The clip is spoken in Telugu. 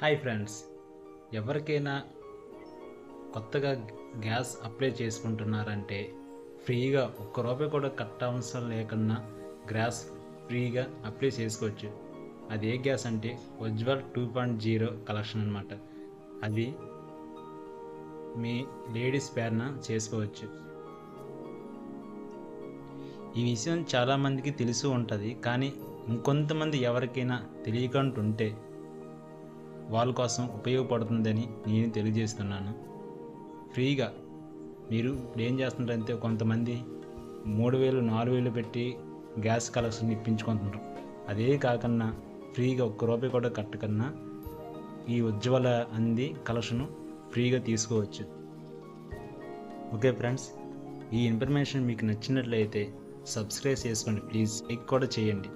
హాయ్ ఫ్రెండ్స్, ఎవరికైనా కొత్తగా గ్యాస్ అప్లై చేసుకుంటున్నారంటే ఫ్రీగా ఒక్క రూపాయి కూడా కట్టవసరం లేకుండా గ్యాస్ ఫ్రీగా అప్లై చేసుకోవచ్చు. అది ఏ గ్యాస్ అంటే ఉజ్వల్ 2.0 కలెక్షన్ అనమాట. అది మీ లేడీస్ పేరున చేసుకోవచ్చు. ఈ విషయం చాలామందికి తెలిసి ఉంటుంది, కానీ ఇంకొంతమంది ఎవరికైనా తెలియకుంటుంటే వాళ్ళ కోసం ఉపయోగపడుతుందని నేను తెలియజేస్తున్నాను. ఫ్రీగా మీరు ఇప్పుడు ఏం చేస్తుంటారంటే కొంతమంది 3,000 4,000 పెట్టి గ్యాస్ కలెక్షన్ ఇప్పించుకుంటున్నారు. అదే కాకుండా ఫ్రీగా ఒక్క రూపాయి కూడా కట్టకన్నా ఈ ఉజ్వల అంది కలెక్షన్ ఫ్రీగా తీసుకోవచ్చు. ఓకే ఫ్రెండ్స్, ఈ ఇన్ఫర్మేషన్ మీకు నచ్చినట్లయితే సబ్స్క్రైబ్ చేసుకోండి ప్లీజ్, లైక్ కూడా చేయండి.